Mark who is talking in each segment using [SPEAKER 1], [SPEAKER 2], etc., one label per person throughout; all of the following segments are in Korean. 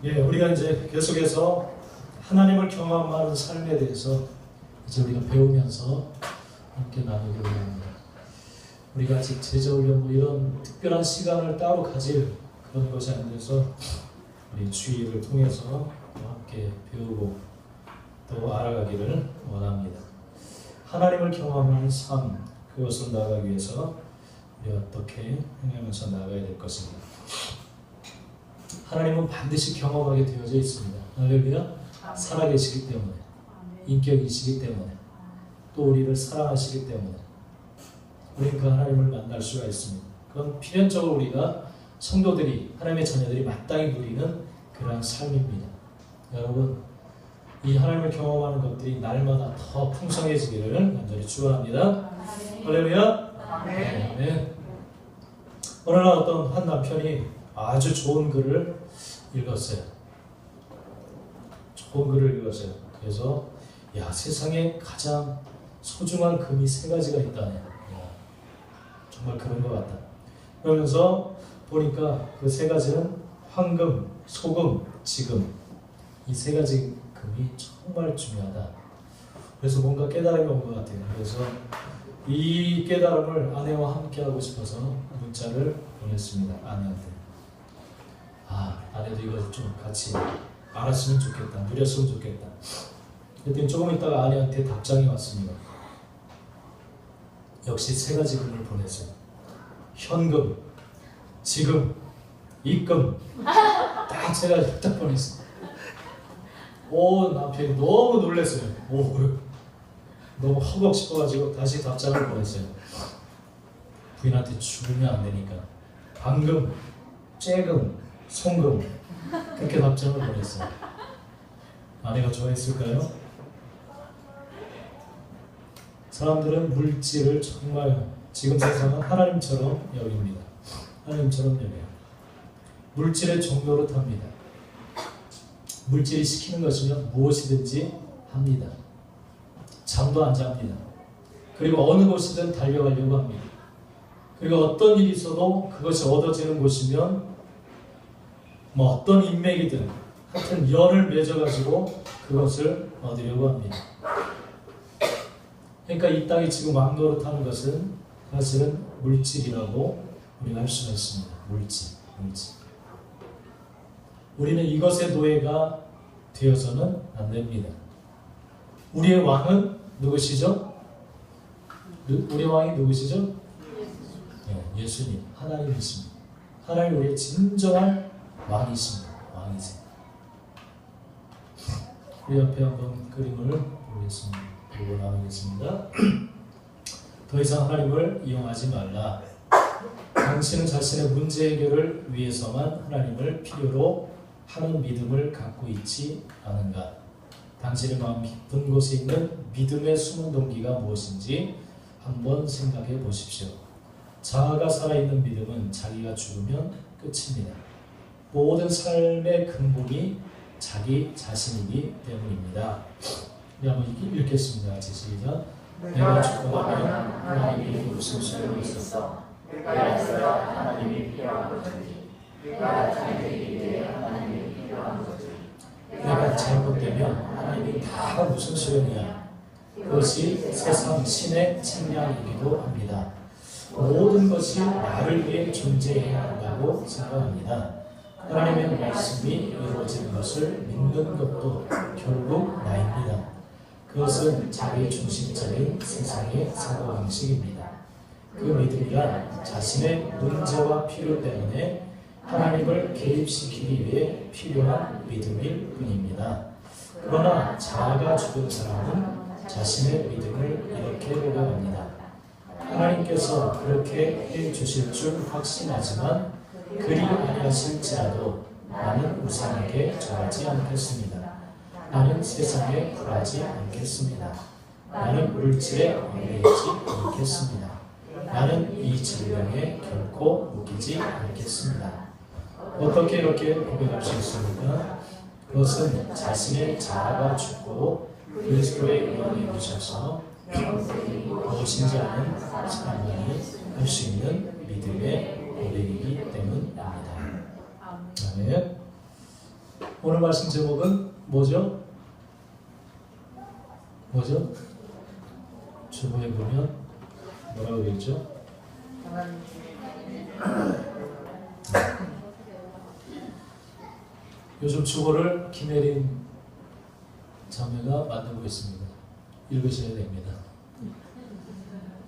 [SPEAKER 1] 예, 우리가 이제 계속해서 하나님을 경험하는 삶에 대해서 이제 우리가 배우면서 함께 나누기로 합니다. 우리가 아직 제자훈련 뭐 이런 특별한 시간을 따로 가질 그런 것이 아니라서 우리 주의를 통해서 함께 배우고 또 알아가기를 원합니다. 하나님을 경험하는 삶, 그것을 나아가기 위해서 우리가 어떻게 행하면서 나아가야 될 것입니다. 하나님은 반드시 경험하게 되어져 있습니다. 할렐루야. 살아계시기 때문에, 인격이시기 때문에, 또 우리를 사랑하시기 때문에 우리는 그 하나님을 만날 수가 있습니다. 그건 필연적으로 우리가 성도들이, 하나님의 자녀들이 마땅히 누리는 그러한 삶입니다. 여러분, 이 하나님을 경험하는 것들이 날마다 더 풍성해지기를 간절히 축원합니다. 할렐루야. 아멘. 어느 날 어떤 한 남편이 아주 좋은 글을 읽었어요. 좋은 글을 읽었어요. 그래서 야, 세상에 가장 소중한 금이 3가지가 있다네. 야, 정말 그런 것 같다. 그러면서 보니까 그 3가지는 황금, 소금, 지금, 이 3가지 금이 정말 중요하다. 그래서 뭔가 깨달음이 온 것 같아요. 그래서 이 깨달음을 아내와 함께 하고 싶어서 문자를 보냈습니다. 아내한테. 아내도 이거 좀 같이 알았으면 좋겠다. 누렸으면 좋겠다. 그랬더니 조금 있다가 아내한테 답장이 왔습니다. 역시 3가지 금을 보냈어요. 현금, 지금, 입금. 딱 3가지 딱 보냈어요. 남편이 너무 놀랐어요. 너무 허걱 싶어가지고 다시 답장을 보냈어요. 부인한테 죽으면 안 되니까 방금, 쬐금, 송금, 그렇게 답장을 보냈어요. 아내가 좋아했을까요? 사람들은 물질을 정말 지금 세상은 하나님처럼 여깁니다. 하나님처럼 여겨요. 물질의 종교로 탑니다. 물질이 시키는 것이면 무엇이든지 합니다. 잠도 안 잡니다. 그리고 어느 곳이든 달려가려고 합니다. 그리고 어떤 일이 있어도 그것이 얻어지는 곳이면 어떤 인맥이든 하여튼 연을 맺어가지고 그것을 얻으려고 합니다. 그러니까 이 땅이 지금 왕노릇하는 것은 사실은 물질이라고 우리가 할 수가 있습니다. 물질. 우리는 이것의 노예가 되어서는 안 됩니다. 우리의 왕은 누구시죠? 우리의 왕이 누구시죠? 예수님, 하나님이십니다. 하나님 우리의 진정한 왕이십니다. 왕이세요. 우리 옆에 한번 그림을 보겠습니다. 보고 나누겠습니다. 더 이상 하나님을 이용하지 말라. 당신은 자신의 문제 해결을 위해서만 하나님을 필요로 하는 믿음을 갖고 있지 않은가? 당신의 마음 깊은 곳에 있는 믿음의 숨은 동기가 무엇인지 한번 생각해 보십시오. 자아가 살아있는 믿음은 자기가 죽으면 끝입니다. 모든 삶의 근본이 자기 자신이기 때문입니다. 우리 한번 읽겠습니다. 같이 시작. 내가 죽어가면 하나님이 무슨 소용이 있어? 내가 있어야 하나님이 필요한 것이지. 내가 잘되기 위해 하나님이 필요한 것이지. 내가 잘못되면 하나님이 다 무슨 소용이야? 그것이 세상 신의 책략이기도 합니다. 모든 것이 나를 위해 존재해야 한다고 생각합니다. 하나님의 말씀이 이루어지는 것을 믿는 것도 결국 나입니다. 그것은 자기 중심적인 세상의 사고방식입니다. 그 믿음이란 자신의 문제와 필요 때문에 하나님을 개입시키기 위해 필요한 믿음일 뿐입니다. 그러나 자아가 죽은 사람은 자신의 믿음을 이렇게 고백합니다. 하나님께서 그렇게 해주실 줄 확신하지만 그리 아니하실지라도 나는 우상에게 절하지 않겠습니다. 나는 세상에 굴하지 않겠습니다. 나는 물질에 얽매이지 않겠습니다. 나는 이 질병에 결코 묶이지 않겠습니다. 어떻게 이렇게 고백할 수 있습니까? 그것은 자신의 자아가 죽고 그리스도의 영이 오셔서 무엇인지 아는 사람이 할 수 있는 믿음의 고백이기 때문입니다. 아멘. 오늘 말씀 제목은 뭐죠? 뭐죠? 주보에 보면 뭐라고 되어 있죠? 요즘 주보를 김혜린 자매가 만들고 있습니다. 읽으셔야 됩니다.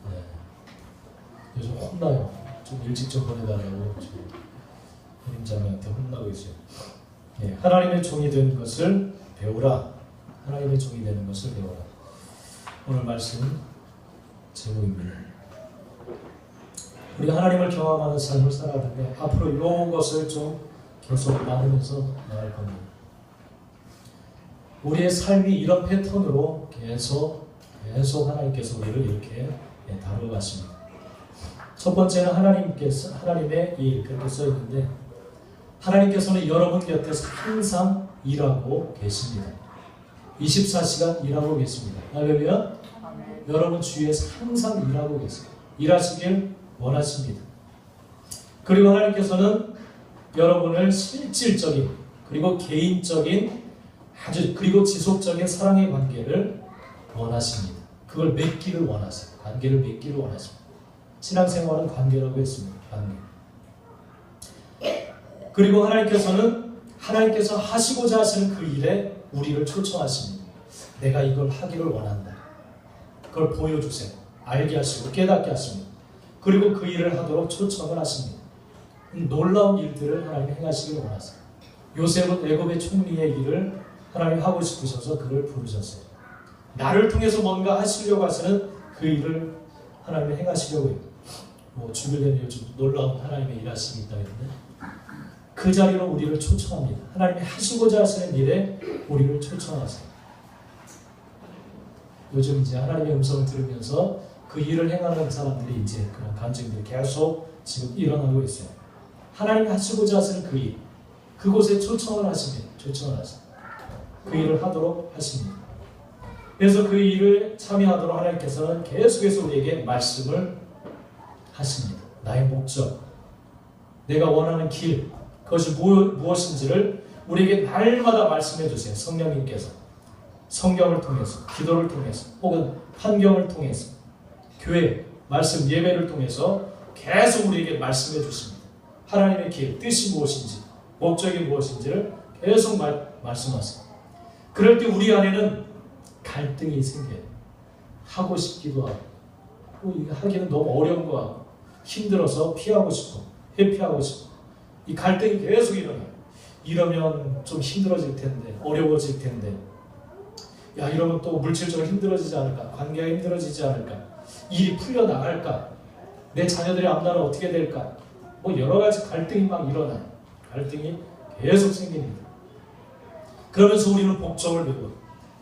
[SPEAKER 1] 네. 요즘 혼나요. 좀 일찍 좀 보내달라고 혜린 자매한테 혼나고 있어요. 네. 하나님의 종이 되는 것을 배우라. 하나님의 종이 되는 것을 배우라. 오늘 말씀 제목입니다. 우리가 하나님을 경험하는 삶을 살아가는데 앞으로 이것을 좀 계속 나누면서 나갈 겁니다. 우리의 삶이 이런 패턴으로 계속 하나님께서 우리를 이렇게 다뤄가십니다. 첫 번째는 하나님의 일, 그렇게 써 있는데 하나님께서는 여러분 곁에서 항상 일하고 계십니다. 24시간 일하고 계십니다. 할렐루야. 여러분 주위에서 항상 일하고 계세요. 일하시길 원하십니다. 그리고 하나님께서는 여러분을 실질적인 그리고 개인적인 그리고 지속적인 사랑의 관계를 원하십니다. 그걸 맺기를 원하세요. 관계를 맺기를 원하십니다. 신앙생활은 관계라고 했습니다. 관계. 그리고 하나님께서 하시고자 하시는 그 일에 우리를 초청하십니다. 내가 이걸 하기를 원한다. 그걸 보여주세요. 알게 하시고 깨닫게 하십니다. 그리고 그 일을 하도록 초청을 하십니다. 놀라운 일들을 하나님 행하시기를 원하세요. 요셉은 애굽의 총리의 일을 하나님 하고 싶으셔서 그를 부르셨어요. 나를 통해서 뭔가 하시려고 하시는 그 일을 하나님이 행하시려고 해요. 주변에 요즘 놀라운 하나님의 일하심이 있다 했는데 그 자리로 우리를 초청합니다. 하나님이 하시고자 하시는 일에 우리를 초청하세요. 요즘 이제 하나님의 음성을 들으면서 그 일을 행하는 사람들이 이제 그런 간증들이 계속 지금 일어나고 있어요. 하나님이 하시고자 하시는 그 일, 그곳에 초청을 하십니다. 그 일을 하도록 하십니다. 그래서 그 일을 참여하도록 하나님께서는 계속해서 우리에게 말씀을 하십니다. 나의 목적, 내가 원하는 길, 그것이 무엇인지를 우리에게 날마다 말씀해 주세요. 성령님께서 성경을 통해서, 기도를 통해서, 혹은 환경을 통해서, 교회, 말씀, 예배를 통해서 계속 우리에게 말씀해 주십니다. 하나님의 길, 뜻이 무엇인지, 목적이 무엇인지를 계속 말씀하세요. 그럴 때 우리 안에는 갈등이 생겨요. 하고 싶기도 하고, 이거 하기는 너무 어려운 거 같고, 힘들어서 피하고 싶고, 회피하고 싶고, 이 갈등이 계속 일어나요. 이러면 좀 힘들어질 텐데, 어려워질 텐데, 야, 이러면 또 물질적으로 힘들어지지 않을까? 관계가 힘들어지지 않을까? 일이 풀려나갈까? 내 자녀들의 앞날은 어떻게 될까? 여러 가지 갈등이 막 일어나요. 갈등이 계속 생깁니다. 그러면서 우리는 복종을 배우고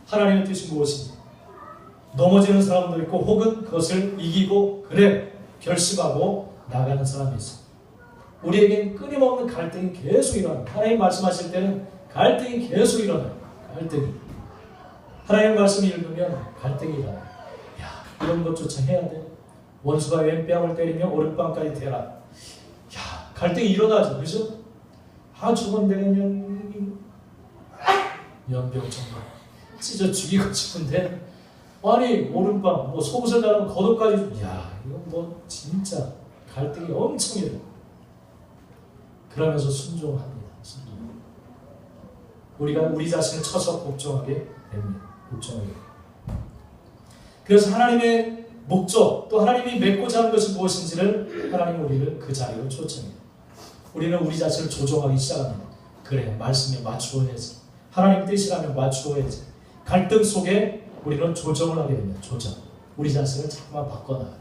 [SPEAKER 1] 하나님의 뜻이 무엇인지 넘어지는 사람도 있고 혹은 그것을 이기고 그래 결심하고 나가는 사람이 있어요. 우리에겐 끊임없는 갈등이 계속 일어나요. 하나님 말씀하실 때는 갈등이 계속 일어나요. 갈등이. 하나님 말씀을 읽으면 갈등이 일어나요. 야, 이런 것조차 해야 돼? 원수가 왼뺨을 때리며 오른뺨까지 대라. 야, 갈등이 일어나죠. 그죠? 저건 내면 연병정말 찢어 죽이고 싶은데 아니 오른밤 속옷을 달면 겉옷까지 야 이건 진짜 갈등이 엄청 일어나. 그러면서 순종합니다. 우리가 우리 자신을 쳐서 복종하게 됩니다. 복종하게. 그래서 하나님의 목적 또 하나님이 맺고자 하는 것이 무엇인지를 하나님 우리를 그 자리로 초청해요. 우리는 우리 자신을 조종하기 시작합니다. 그래 말씀에 맞추어야지. 하나님 뜻이라면 맞추어야지. 갈등 속에 우리는 조정을 하게 됩니다. 조정. 우리 자신을 자꾸만 바꿔나가요.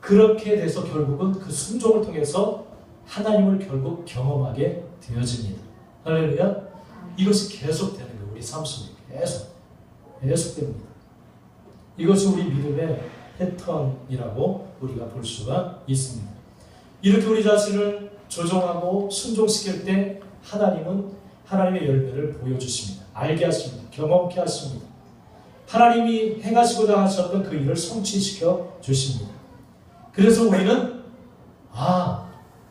[SPEAKER 1] 그렇게 돼서 결국은 그 순종을 통해서 하나님을 결국 경험하게 되어집니다. 할렐루야. 이것이 계속되는 거예요. 우리 삶 속에 계속됩니다. 이것이 우리 믿음의 패턴이라고 우리가 볼 수가 있습니다. 이렇게 우리 자신을 조정하고 순종시킬 때 하나님은 하나님의 열매를 보여주십니다. 알게 하십니다. 경험케 하십니다. 하나님이 행하시고자 하셨던 그 일을 성취시켜 주십니다. 그래서 우리는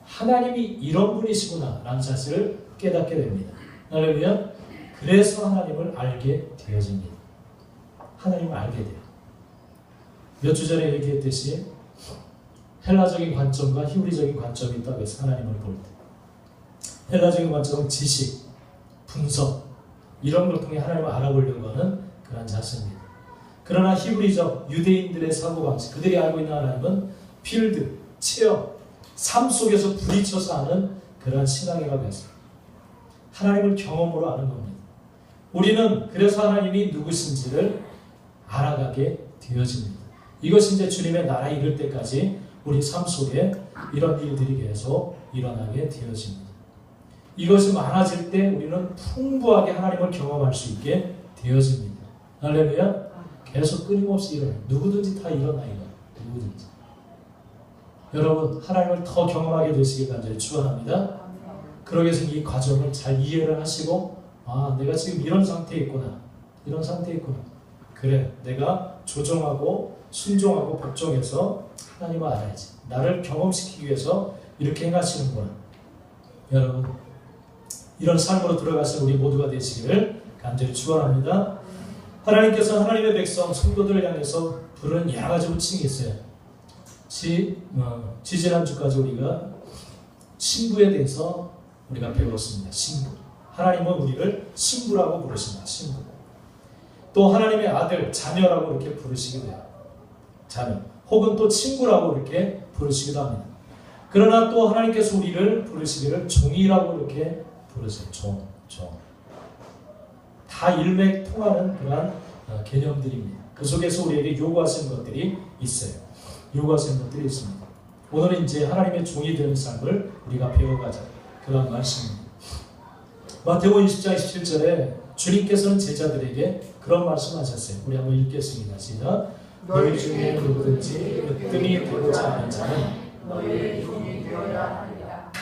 [SPEAKER 1] 하나님이 이런 분이시구나 라는 사실을 깨닫게 됩니다. 할렐루야. 그래서 하나님을 알게 되어집니다. 하나님을 알게 돼요. 몇 주 전에 얘기했듯이 헬라적인 관점과 히브리적인 관점이 있다고 해서 하나님을 볼 때 헬라적인 관점은 지식, 분석 이런 걸 통해 하나님을 알아보려고 하는 그런 자세입니다. 그러나 히브리적 유대인들의 사고방식, 그들이 알고 있는 하나님은 필드, 체험, 삶 속에서 부딪혀서 아는 그러한 신앙이라고 했습니다. 하나님을 경험으로 아는 겁니다. 우리는 그래서 하나님이 누구신지를 알아가게 되어집니다. 이것이 이제 주님의 나라에 이를 때까지 우리 삶 속에 이런 일들이 계속 일어나게 되어집니다. 이것이 많아질 때 우리는 풍부하게 하나님을 경험할 수 있게 되어집니다. 할렐루야. 계속 끊임없이 일어나요. 누구든지 다 일어나요. 누구든지. 여러분 하나님을 더 경험하게 되시길 간절히 축원합니다. 그러기 위해서 이 과정을 잘 이해를 하시고 내가 지금 이런 상태에 있구나. 이런 상태에 있구나. 그래 내가 조정하고 순종하고 복종해서 하나님을 알아야지. 나를 경험시키기 위해서 이렇게 행하시는구나. 여러분 이런 삶으로 들어가신 우리 모두가 되시기를 간절히 축원합니다. 하나님께서 하나님의 백성 성도들을 향해서 부르는 여러 가지 호칭이 있어요. 지지난주까지 우리가 신부에 대해서 우리가 배웠습니다. 신부. 하나님은 우리를 신부라고 부르십니다. 신부. 또 하나님의 아들, 자녀라고 이렇게 부르시기도 해요. 자녀. 혹은 또 친구라고 이렇게 부르시기도 합니다. 그러나 또 하나님께서 우리를 부르시기를 종이라고 이렇게 부르세요. 종. 다 일맥통하는 그러한 개념들입니다. 그 속에서 우리에게 요구하시는 것들이 있어요. 요구하시는 것들이 있습니다. 오늘은 이제 하나님의 종이 되는 삶을 우리가 배워가자. 그런 말씀입니다. 마태복음 20장 27절에 주님께서는 제자들에게 그런 말씀하셨어요. 우리 한번 읽겠습니다. 시작. 너희 중에 누구든지 으뜸이 되고자 하는 자는 너희의 종이 되어야 하리라.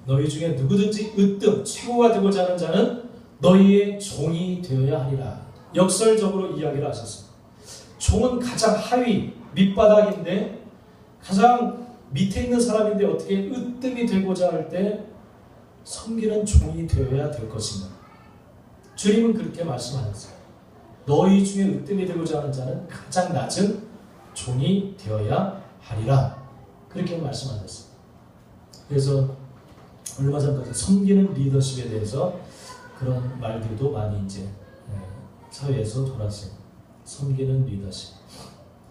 [SPEAKER 1] 너희 중에 누구든지 으뜸, 최고가 되고자 하는 자는 너희의 종이 되어야 하리라. 역설적으로 이야기를 하셨습니다. 종은 가장 하위, 밑바닥인데 가장 밑에 있는 사람인데 어떻게 으뜸이 되고자 할 때 섬기는 종이 되어야 될 것인가. 주님은 그렇게 말씀하셨어요. 너희 중에 으뜸이 되고자 하는 자는 가장 낮은 종이 되어야 하리라. 그렇게 말씀하셨어요. 그래서 얼마 전까지 섬기는 리더십에 대해서 그런 말들도 많이 이제 사회에서 돌았어요. 섬기는 리더십.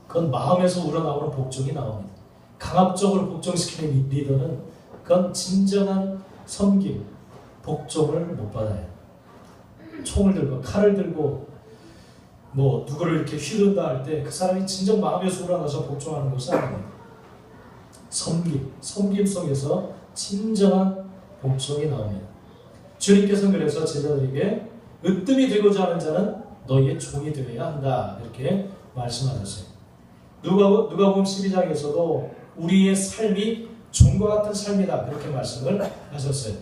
[SPEAKER 1] 그건 마음에서 우러나오는 복종이 나옵니다. 강압적으로 복종시키는 리더는 그건 진정한 섬김, 복종을 못 받아요. 총을 들고 칼을 들고 누구를 이렇게 휘둔다 할 때 그 사람이 진정 마음에서 우러나서 복종하는 것은 아닙니다. 섬김 속에서 진정한 복종이 나옵니다. 주님께서는 그래서 제자들에게 으뜸이 되고자 하는 자는 너희의 종이 되어야 한다. 이렇게 말씀하셨어요. 누가복음 12장에서도 우리의 삶이 종과 같은 삶이다. 그렇게 말씀을 하셨어요.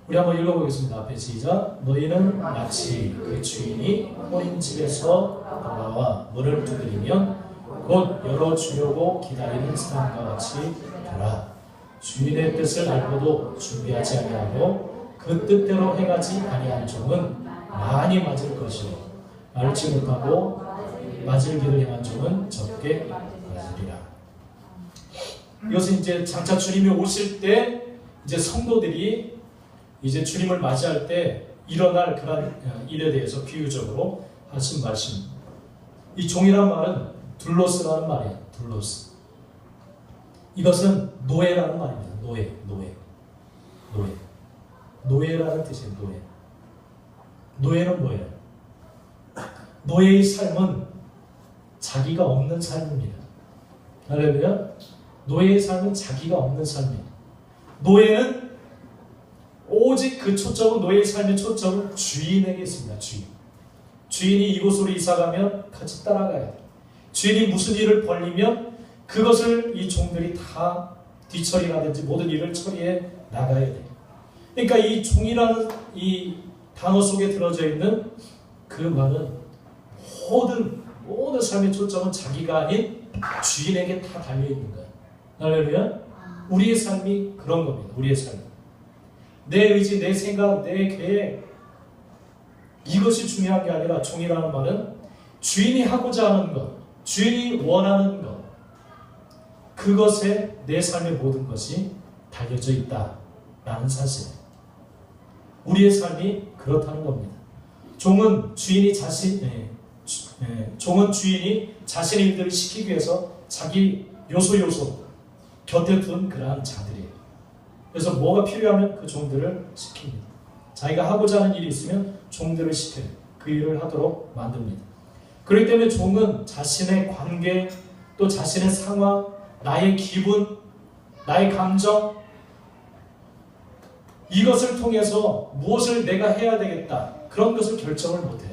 [SPEAKER 1] 우리 한번 읽어보겠습니다. 앞에 시작. 너희는 마치 그 주인이 혼인 집에서 돌아와 문을 두드리면 곧 열어주려고 기다리는 사람과 같이 되라. 주인의 뜻을 알고도 준비하지 아니하고 그 뜻대로 행하지 아니한 종은 많이 맞을 것이요 알지 못하고 맞을 길을 행한 종은 적게 맞으리라. 이것은 이제 장차 주님이 오실 때 이제 성도들이 이제 주님을 맞이할 때 일어날 그런 일에 대해서 비유적으로 하신 말씀. 이 종이라는 말은 둘로스라는 말이에요. 둘로스. 이것은 노예라는 말입니다. 노예라는 뜻이에요. 노예는 뭐예요? 노예의 삶은 자기가 없는 삶입니다. 할렐루야. 노예의 삶은 자기가 없는 삶입니다. 노예는 오직 그 초점은 노예의 삶의 초점은 주인에게 있습니다. 주인이 이곳으로 이사가면 같이 따라가야 돼요. 주인이 무슨 일을 벌리면 그것을 이 종들이 다 뒤처리라든지 모든 일을 처리해 나가야 돼요. 그러니까 이 종이라는 이 단어 속에 들어져 있는 그 말은 모든 삶의 초점은 자기가 아닌 주인에게 다 달려있는 거예요. 할렐루야. 우리의 삶이 그런 겁니다. 우리의 삶. 내 의지, 내 생각, 내 계획, 이것이 중요한 게 아니라 종이라는 말은 주인이 하고자 하는 것, 주인이 원하는 것, 그것에 내 삶의 모든 것이 달려져 있다라는 사실. 우리의 삶이 그렇다는 겁니다. 종은 주인이 자신의 일들을 시키기 위해서 자기 요소 곁에 둔 그러한 자들이에요. 그래서 뭐가 필요하면 그 종들을 시킵니다. 자기가 하고자 하는 일이 있으면 종들을 시켜요. 그 일을 하도록 만듭니다. 그렇기 때문에 종은 자신의 관계, 또 자신의 상황, 나의 기분, 나의 감정, 이것을 통해서 무엇을 내가 해야 되겠다, 그런 것을 결정을 못해요.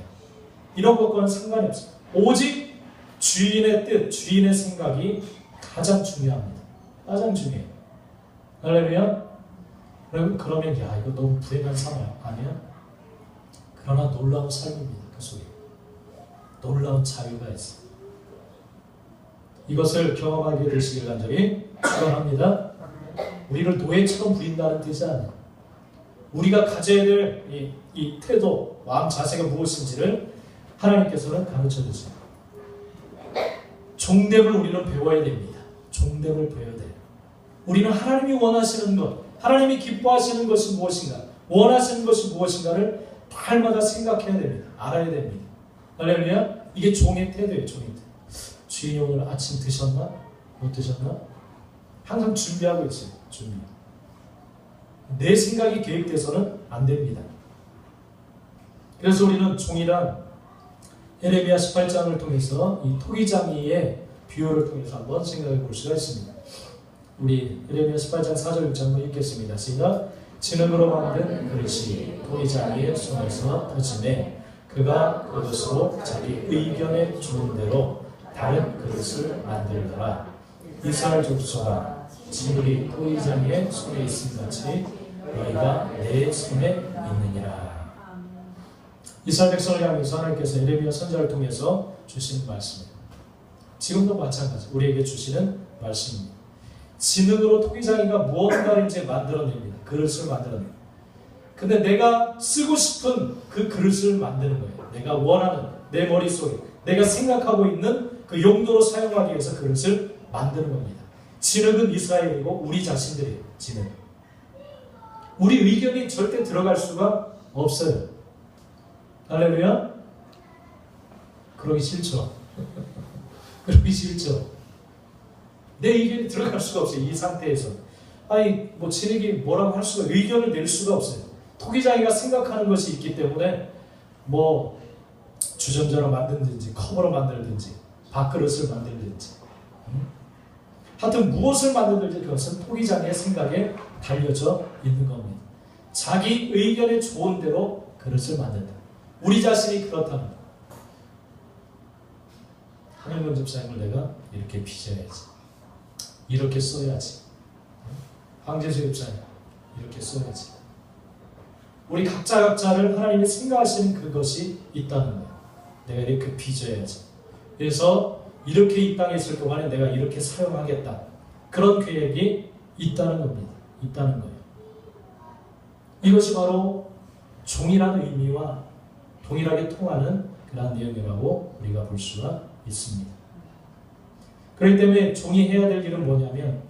[SPEAKER 1] 이런 것과는 상관이 없어요. 오직 주인의 뜻, 주인의 생각이 가장 중요합니다. 가장 중요해요. 할렐루야. 그러면 야, 이거 너무 불행한 상황 아니야? 그러나 놀라운 삶입니다. 그 속에 놀라운 자유가 있어요. 이것을 경험하게 되시길 간절히 축원합니다. 우리를 노예처럼 부린다는 뜻이 아니에요. 우리가 가져야 될 이 태도, 마음 자세가 무엇인지를 하나님께서는 가르쳐 주세요. 종됨을 우리는 배워야 됩니다. 종됨을 배워야 돼요. 우리는 하나님이 원하시는 것, 하나님이 기뻐하시는 것이 무엇인가, 원하시는 것이 무엇인가를 날마다 생각해야 됩니다. 알아야 됩니다. 할렐루야. 이게 종의 태도예요. 종의 태도. 주인이 오늘 아침 드셨나? 못 드셨나? 항상 준비하고 있어요. 준비. 내 생각이 계획돼서는 안 됩니다. 그래서 우리는 종이란 에레미야 18장을 통해서 이 토기장이의 비유를 통해서 한번 생각해 볼 수가 있습니다. 우리 에레미야 18장 4절 6절 한번 읽겠습니다. 시작. 진흙으로 만든 그릇이 토기장이의 손에서 터지매 그가 그것으로 자기 의견에 좋은 대로 다른 그릇을 만들더라. 이스라엘 족속아, 진흙이 토기장이의 손에 있음 같이 너희가 내 손에 있느니라. 이스라엘 백성을 향해서 하나님께서 에레미야 선지자를 통해서 주시는 말씀입니다. 지금도 마찬가지 우리에게 주시는 말씀입니다. 진흙으로 토기장이가 무언가를 이제 만들어냅니다. 그릇을 만들어냅니다. 근데 내가 쓰고 싶은 그 그릇을 만드는 거예요. 내가 원하는 내 머릿속에 내가 생각하고 있는 그 용도로 사용하기 위해서 그릇을 만드는 겁니다. 진흙은 이스라엘이고 우리 자신들이에요. 진흙. 우리 의견이 절대 들어갈 수가 없어요. 할렐루야? 그러기 싫죠. 그러기 싫죠. 내 의견이 들어갈 수가 없어요. 이 상태에서. 아니, 뭐 진흙이 뭐라고 할 수가, 의견을 낼 수가 없어요. 토기장이가 생각하는 것이 있기 때문에 뭐 주전자로 만들든지 컵으로 만들든지 밥그릇을 만들든지 하여튼 무엇을 만들든지 그것은 토기장의 생각에 달려져 있는 겁니다. 자기 의견에 좋은 대로 그릇을 만든다. 우리 자신이 그렇다는 거예요. 하늘문 집사님을 내가 이렇게 빚어야지, 이렇게 써야지, 황재수 집사님 이렇게 써야지. 우리 각자를 하나님이 생각하시는 그것이 있다는 거예요. 내가 이렇게 빚어야지. 그래서 이렇게 이 땅에 있을 동안에 내가 이렇게 사용하겠다. 그런 계획이 있다는 겁니다. 있다는 거예요. 이것이 바로 종이라는 의미와 동일하게 통하는 그러한 내용이라고 우리가 볼 수가 있습니다. 그렇기 때문에 종이 해야 될 일은 뭐냐면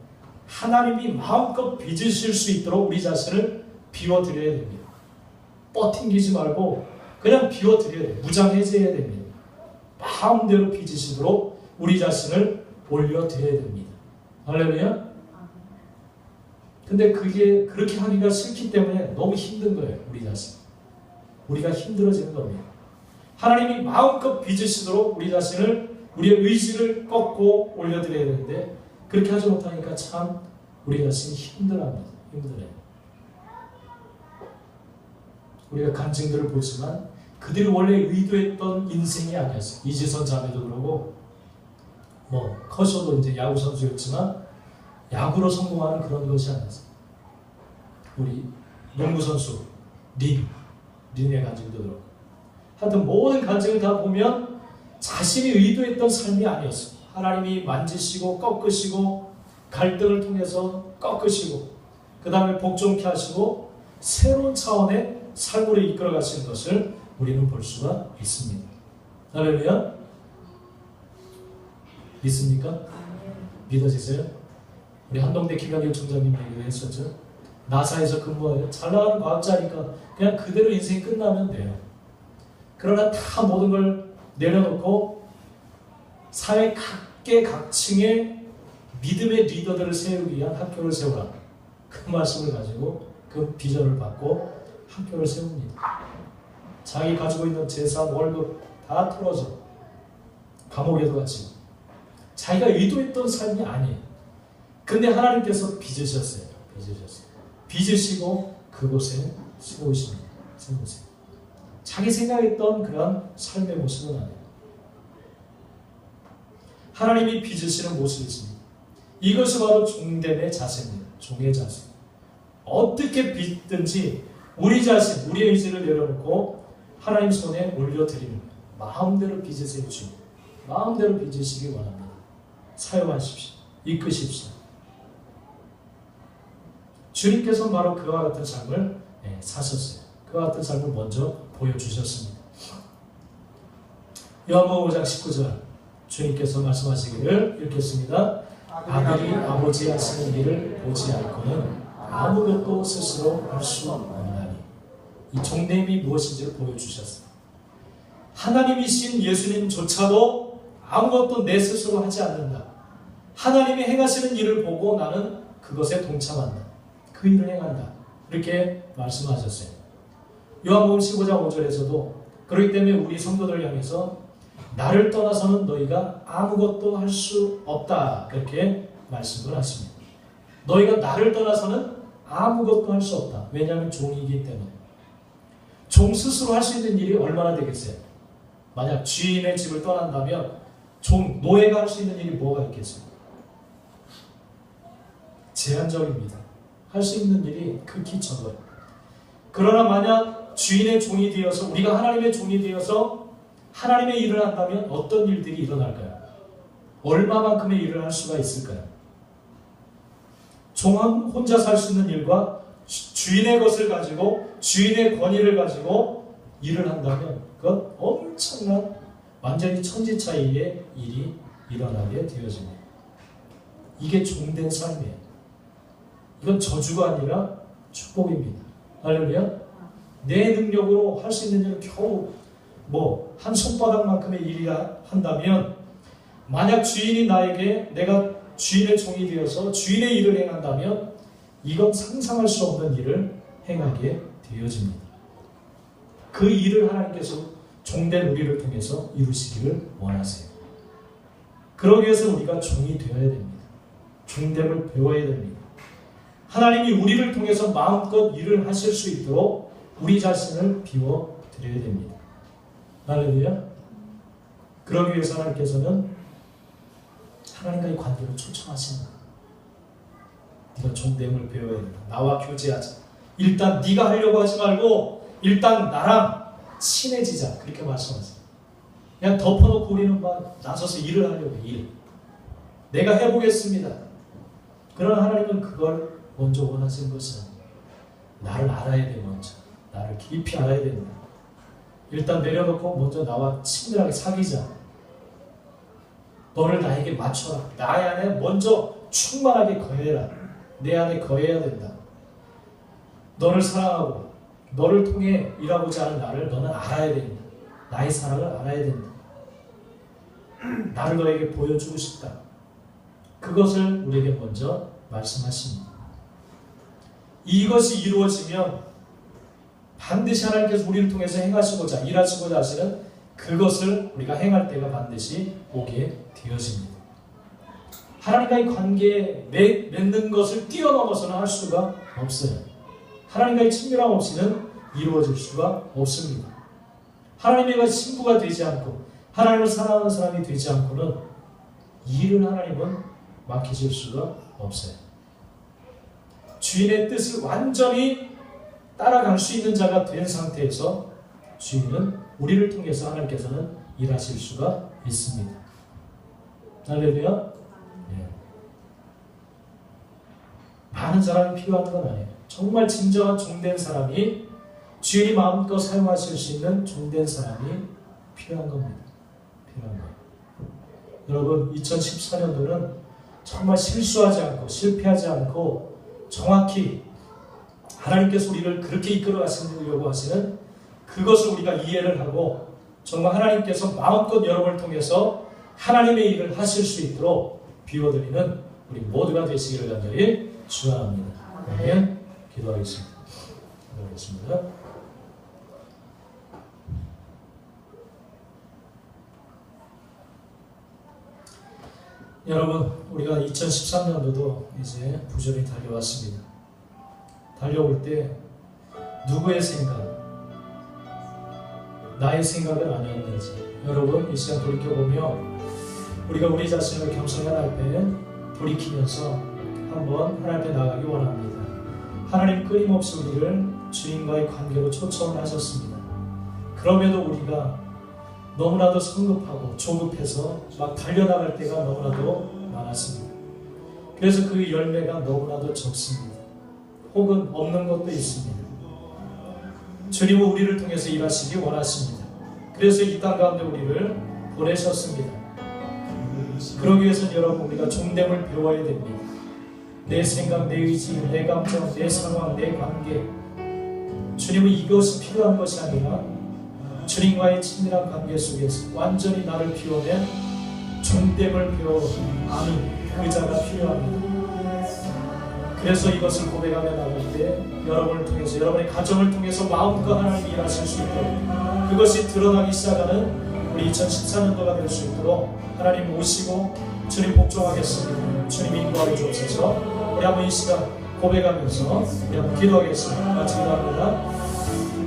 [SPEAKER 1] 하나님이 마음껏 빚으실 수 있도록 우리 자신을 비워드려야 됩니다. 뻗팅기지 말고 그냥 비워드려야 돼요. 무장해제해야 됩니다. 마음대로 빚으시도록 우리 자신을 올려드려야 됩니다. 할렐루야? 근데 그게 그렇게 하기가 싫기 때문에 너무 힘든 거예요. 우리 자신. 우리가 힘들어지는 겁니다. 하나님이 마음껏 빚으시도록 우리 자신을, 우리의 의지를 꺾고 올려드려야 되는데 그렇게 하지 못하니까 참 우리 자신이 힘들어합니다. 힘들어요. 우리가 간증들을 보지만 그들이 원래 의도했던 인생이 아니었어요. 이지선 자매도 그러고 뭐 커셔도 이제 야구 선수였지만 야구로 성공하는 그런 것이 아니었어요. 우리 농구 선수 린의 간증도 그렇고 하여튼 모든 간증을 다 보면 자신이 의도했던 삶이 아니었어요. 하나님이 만지시고 꺾으시고 갈등을 통해서 꺾으시고 그 다음에 복종케 하시고 새로운 차원의 삶으로 이끌어 가시는 것을 우리는 볼 수가 있습니다. 할렐루야. 믿습니까? 믿어지세요? 우리 한동대 김영길 총장님 얘기를 했었죠. 나사에서 근무해요. 잘 나가는 과학자니까 그냥 그대로 인생이 끝나면 돼요. 그러나 다 모든 걸 내려놓고 사회 각계각층의 믿음의 리더들을 세우기 위한 학교를 세우라. 그 말씀을 가지고 그 비전을 받고 학교를 세웁니다. 자기 가지고 있는 재산, 월급 다 털어서 감옥에도 갇히고 자기가 의도했던 삶이 아니에요. 근데 하나님께서 빚으셨어요. 빚으시고 그곳에 세우십니다. 세우세요. 자기 생각했던 그런 삶의 모습은 아니에요. 하나님이 빚으시는 모습이십니다. 이것이 바로 종됨의 자세입니다. 종의 자세. 어떻게 빚든지 우리 자신, 우리의 의지를 내려놓고 하나님 손에 올려드리는 거예요. 마음대로 빚으세요. 주님. 마음대로 빚으시기 원합니다. 사용하십시오. 이끄십시오. 주님께서 바로 그와 같은 삶을 사셨어요. 그와 같은 삶을 먼저 보여주셨습니다. 요한복음 5장 19절 주님께서 말씀하시기를 읽겠습니다. 아들이 아버지 하시는 일을 보지 않고는 아무것도 스스로 할 수 없나니. 이 종됨이 무엇인지를 보여주셨어요. 하나님이신 예수님조차도 아무것도 내 스스로 하지 않는다. 하나님이 행하시는 일을 보고 나는 그것에 동참한다. 그 일을 행한다. 이렇게 말씀하셨어요. 요한복음 15장 5절에서도 그렇기 때문에 우리 성도들 향해서 나를 떠나서는 너희가 아무것도 할 수 없다. 그렇게 말씀을 하십니다. 너희가 나를 떠나서는 아무것도 할 수 없다. 왜냐하면 종이기 때문에. 종 스스로 할 수 있는 일이 얼마나 되겠어요? 만약 주인의 집을 떠난다면 노예가 할 수 있는 일이 뭐가 있겠어요? 제한적입니다. 할 수 있는 일이 극히 적어요. 그러나 만약 주인의 종이 되어서 우리가 하나님의 종이 되어서 하나님의 일을 한다면 어떤 일들이 일어날까요? 얼마만큼의 일을 할 수가 있을까요? 종은 혼자 살 수 있는 일과 주인의 것을 가지고 주인의 권위를 가지고 일을 한다면 그건 엄청난 완전히 천지 차이의 일이 일어나게 되어집니다. 이게 종된 삶이에요. 이건 저주가 아니라 축복입니다. 할렐루야. 내 능력으로 할 수 있는 일을 겨우 한 손바닥만큼의 일이라 한다면 만약 주인이 나에게 내가 주인의 종이 되어서 주인의 일을 행한다면 이건 상상할 수 없는 일을 행하게 되어집니다. 그 일을 하나님께서 종된 우리를 통해서 이루시기를 원하세요. 그러기 위해서 우리가 종이 되어야 됩니다. 종됨을 배워야 됩니다. 하나님이 우리를 통해서 마음껏 일을 하실 수 있도록 우리 자신을 비워드려야 됩니다. 할렐루야. 그러기 위해서 하나님께서는 하나님과의 관계를 초청하시는 거예요. 네가 종됨을 배워야 된다. 나와 교제하자. 일단 네가 하려고 하지 말고 일단 나랑 친해지자. 그렇게 말씀하세요. 그냥 덮어놓고 우리는 막 나서서 일을 하려고 해요. 일. 내가 해보겠습니다. 그러나 하나님은 그걸 먼저 원하시는 것은 나를 알아야 돼. 먼저 나를 깊이 알아야 된다. 일단 내려놓고 먼저 나와 친밀하게 사귀자. 너를 나에게 맞춰라. 나의 안에 먼저 충만하게 거해라. 내 안에 거해야 된다. 너를 사랑하고 너를 통해 일하고자 하는 나를 너는 알아야 된다. 나의 사랑을 알아야 된다. 나를 너에게 보여주고 싶다. 그것을 우리에게 먼저 말씀하십니다. 이것이 이루어지면 반드시 하나님께서 우리를 통해서 행하시고자 일하시고자 하시는 그것을 우리가 행할 때가 반드시 오게 되어집니다. 하나님과의 관계에 맺는 것을 뛰어넘어서는 할 수가 없어요. 하나님과의 친밀함 없이는 이루어질 수가 없습니다. 하나님과 친구가 되지 않고 하나님을 사랑하는 사람이 되지 않고는 일을 하나님은 맡기실 수가 없어요. 주인의 뜻을 완전히 따라갈 수 있는 자가 된 상태에서 주인은 우리를 통해서 하나님께서는 일하실 수가 있습니다. 할렐루야. 네. 많은 사람이 필요한 건 아니에요. 정말 진정한 종된 사람이, 주인이 마음껏 사용하실 수 있는 종된 사람이 필요한 겁니다. 필요한 거예요. 여러분, 2014년도는 정말 실수하지 않고 실패하지 않고 정확히 하나님께서 우리를 그렇게 이끌어 가시려고 하시는 그것을 우리가 이해를 하고 정말 하나님께서 마음껏 여러분을 통해서 하나님의 일을 하실 수 있도록 비워드리는 우리 모두가 되시기를 간절히 축원합니다. 아멘. 기도하겠습니다. 기도하겠습니다. 여러분, 우리가 2013년도도 이제 부지런히 달려왔습니다. 달려올 때 누구의 생각, 나의 생각은 아니었는지 여러분 이 시간 돌이켜보며 우리가 우리 자신을 겸손히 하나님 앞에 돌이키면서 한번 하나님 앞에 나가기 원합니다. 하나님 끊임없이 우리를 주님과의 관계로 초청을 하셨습니다. 그럼에도 우리가 너무나도 성급하고 조급해서 막 달려나갈 때가 너무나도 많았습니다. 그래서 그 열매가 너무나도 적습니다. 혹은 없는 것도 있습니다. 주님은 우리를 통해서 일하시기 원하십니다. 그래서 이 땅 가운데 우리를 보내셨습니다. 그러기 위해서는 여러분 우리가 종됨을 배워야 됩니다. 내 생각, 내 의지, 내 감정, 내 상황, 내 관계, 주님은 이것이 필요한 것이 아니라 주님과의 친밀한 관계 속에서 완전히 나를 비워낸 종됨을 배워 아는 의자가 필요합니다. 그래서 이것을 고백하며 나갈 때 여러분을 통해서, 여러분의 가정을 통해서 마음껏 하나님이 일하실 수 있도록, 그것이 드러나기 시작하는 우리 2014년도가 될 수 있도록 하나님 모시고 주님 복종하겠습니다. 주님 인도하여 주옵소서. 우리 한번 이 시간 고백하면서 우리 한번 기도하겠습니다. 같이 기도합니다.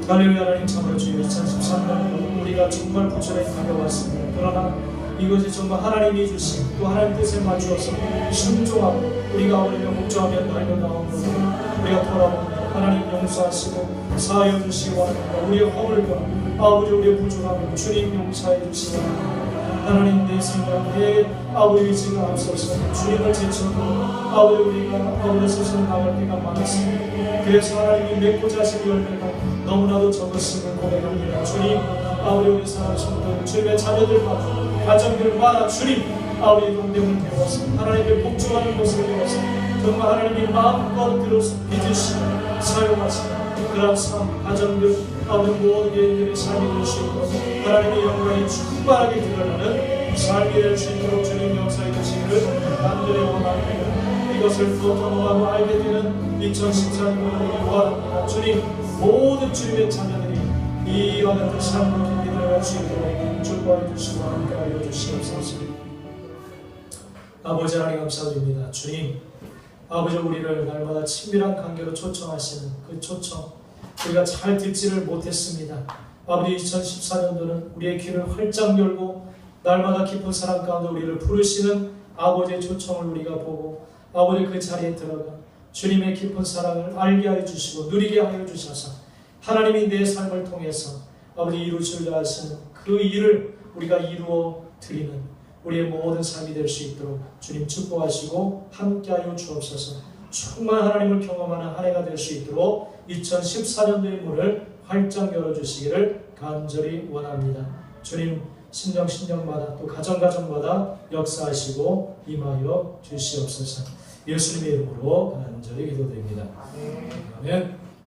[SPEAKER 1] 할렐루야. 하나님 참으로 주여, 2013년 우리가 정말 부지런히 달려왔습니다. 그러나 이것이 정말 하나님이 주신 또 하나님 뜻에 맞추어서 순종하고 우리가 오히려 복종하며 달려나온 것을 우리가 돌아보며 하나님 용서하시고 사하여 주시기 원합니다. 우리의 허물과 아버지 우리의 부족함을 주님 용서해 주시기 원합니다. 하나님 내 생각, 내 아버지 의지가 앞서서 주님을 제쳐도 아버지 우리가 아버지 스스로 나갈 때가 많았습니다. 그래서 하나님이 맺고자 하신 열매가 너무나도 적었음을 고백합니다. 주님 아버지 우리 사랑하는 성도들, 주님의 자녀들과 가정들마다 주님 아버지의 동됨을 배웠습니다. 하나님의 복종하는 것을 배웠습니다. 정말 하나님이 마음껏 들어서 빚으시고 사용하시고 그런 삶, 가정들, 아버지 모든 개인들의 삶이 될 수 있도록 하나님의 영광이 충만하게 드러나는 삶이 될 수 있도록 주님 역사해 주시기를 간절히 원합니다. 이것을 또 경험하고 알게 되는 2014년을 원합니다. 주님, 모든 주님의 자녀들이 이와 같은 삶으로 깊이 들어갈 수 있도록 축복해 주시고 함께하여 주시옵소서. 아버지 하나님 감사드립니다. 주님, 아버지 우리를 날마다 친밀한 관계로 초청하시는 그 초청 우리가 잘 듣지를 못했습니다. 아버지 2014년도는 우리의 귀를 활짝 열고 날마다 깊은 사랑 가운데 우리를 부르시는 아버지의 초청을 우리가 보고 아버지 그 자리에 들어가 주님의 깊은 사랑을 알게 하여 주시고 누리게 하여 주셔서 하나님이 내 삶을 통해서 아버지 이루시려 하시는 그 일을 우리가 이루어 드리는 우리의 모든 삶이 될 수 있도록 주님 축복하시고 함께하여 주옵소서. 충만 하나님을 경험하는 한 해가 될 수 있도록 2014년도의 문을 활짝 열어주시기를 간절히 원합니다. 주님 신령마다 또 가정마다 역사하시고 임하여 주시옵소서. 예수님의 이름으로 간절히 기도드립니다. 아멘.